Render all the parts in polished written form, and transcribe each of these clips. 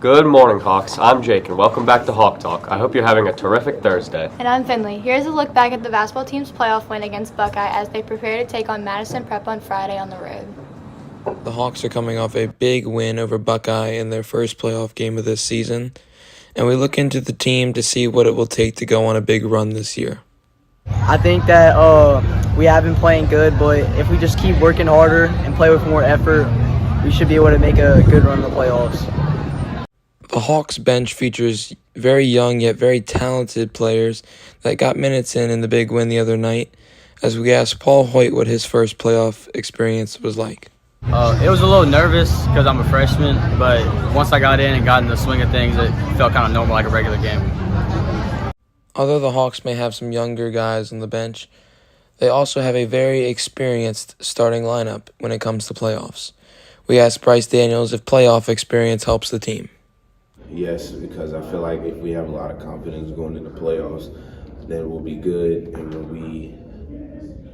Good morning, Hawks. I'm Jake, and welcome back to Hawk Talk. I hope you're having a terrific Thursday. And I'm Finley. Here's a look back at the basketball team's playoff win against Buckeye as they prepare to take on Madison Prep on Friday on the road. The Hawks are coming off a big win over Buckeye in their first playoff game of this season, and we look into the team to see what it will take to go on a big run this year. I think that we have been playing good, but if we just keep working harder and play with more effort, we should be able to make a good run in the playoffs. The Hawks bench features very young yet very talented players that got minutes in the big win the other night, as we asked Paul Hoyt what his first playoff experience was like. It was a little nervous because I'm a freshman, but once I got in and got in the swing of things, it felt kind of normal, like a regular game. Although the Hawks may have some younger guys on the bench, they also have a very experienced starting lineup when it comes to playoffs. We asked Bryce Daniels if playoff experience helps the team. Yes, because I feel like if we have a lot of confidence going into playoffs, then we'll be good. And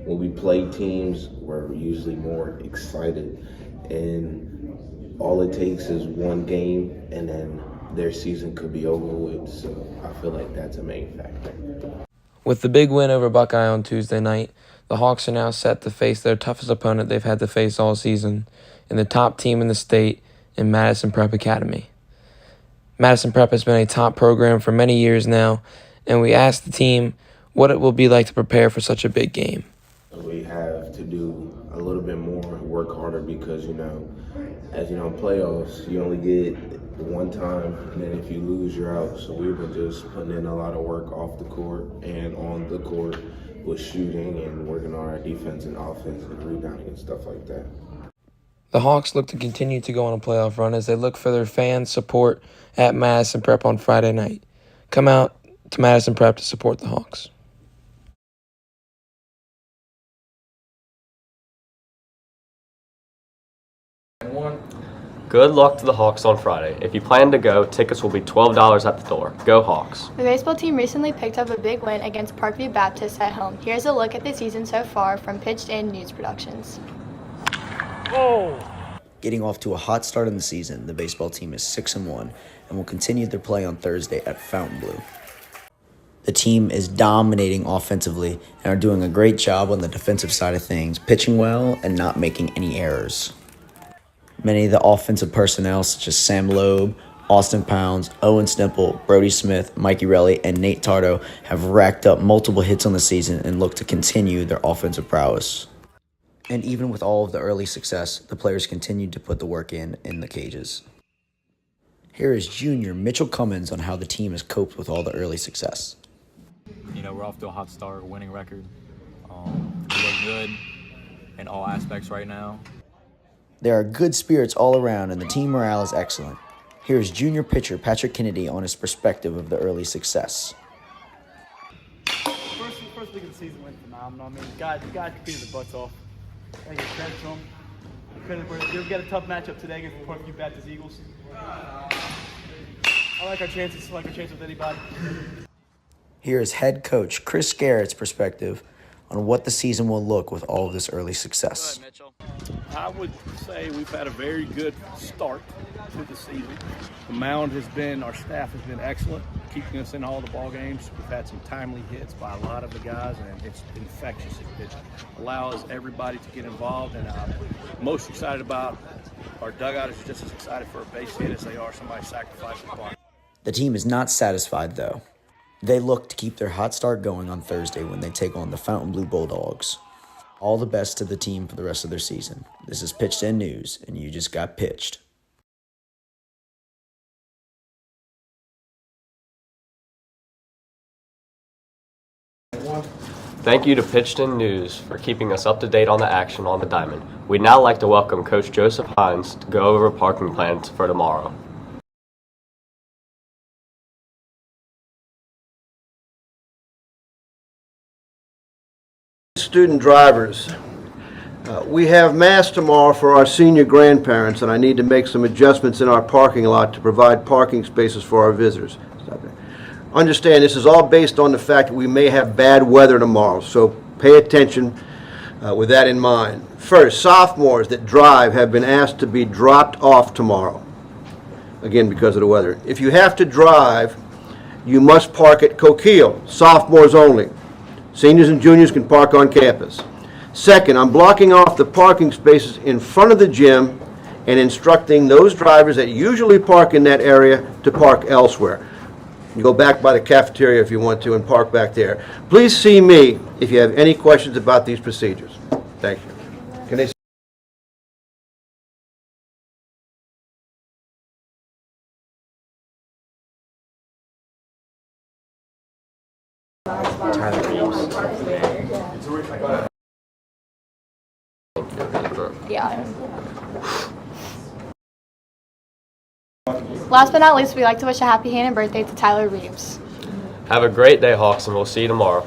when we play teams, we're usually more excited. And all it takes is one game, and then their season could be over with. So I feel like that's a main factor. With the big win over Buckeye on Tuesday night, the Hawks are now set to face their toughest opponent they've had to face all season, and the top team in the state in Madison Prep Academy. Madison Prep has been a top program for many years now, and we asked the team what it will be like to prepare for such a big game. We have to do a little bit more, work harder, because, as you know, in playoffs, you only get one time, and then if you lose, you're out. So we've been just putting in a lot of work off the court and on the court with shooting and working on our defense and offense and rebounding and stuff like that. The Hawks look to continue to go on a playoff run as they look for their fans' support at Madison Prep on Friday night. Come out to Madison Prep to support the Hawks. Good luck to the Hawks on Friday. If you plan to go, tickets will be $12 at the door. Go Hawks. The baseball team recently picked up a big win against Parkview Baptist at home. Here's a look at the season so far from Pitched In News Productions. Getting off to a hot start in the season, the baseball team is 6-1 and will continue their play on Thursday at Fontainebleau. The team is dominating offensively and are doing a great job on the defensive side of things, pitching well and not making any errors. Many of the offensive personnel, such as Sam Loeb, Austin Pounds, Owen Sniple, Brody Smith, Mikey Relly, and Nate Tardo, have racked up multiple hits on the season and look to continue their offensive prowess. And even with all of the early success, the players continued to put the work in the cages. Here is junior Mitchell Cummins on how the team has coped with all the early success. We're off to a hot start, winning record. We look good in all aspects right now. There are good spirits all around, and the team morale is excellent. Here is junior pitcher Patrick Kennedy on his perspective of the early success. First week of the season went phenomenal. You guys competed their butts off. I give credit to them. We've got a tough matchup today against the Parkview Baptist Eagles. I like our chances. With anybody. Here is head coach Chris Garrett's perspective on what the season will look with all of this early success. I would say we've had a very good start to the season. The mound our staff has been excellent, keeping us in all the ball games. We've had some timely hits by a lot of the guys, and it's infectious. It allows everybody to get involved, and I'm most excited about our dugout is just as excited for a base hit as they are somebody sacrificing the ball. The team is not satisfied, though. They look to keep their hot start going on Thursday when they take on the Fontainebleau Bulldogs. All the best to the team for the rest of their season. This is Pitched In News, and you just got pitched. Thank you to Pitched In News for keeping us up to date on the action on the diamond. We'd now like to welcome Coach Joseph Hines to go over parking plans for tomorrow. Student drivers, we have Mass tomorrow for our senior grandparents, and I need to make some adjustments in our parking lot to provide parking spaces for our visitors. Understand, this is all based on the fact that we may have bad weather tomorrow, so pay attention with that in mind. First, sophomores that drive have been asked to be dropped off tomorrow. again because of the weather. If you have to drive, you must park at Coquille, sophomores only. Seniors and juniors can park on campus. Second, I'm blocking off the parking spaces in front of the gym and instructing those drivers that usually park in that area to park elsewhere. You go back by the cafeteria if you want to and park back there. Please see me if you have any questions about these procedures. Thank you. Can they Yeah. Last but not least, we'd like to wish a happy hand and birthday to Tyler Reeves. Have a great day, Hawks, and we'll see you tomorrow.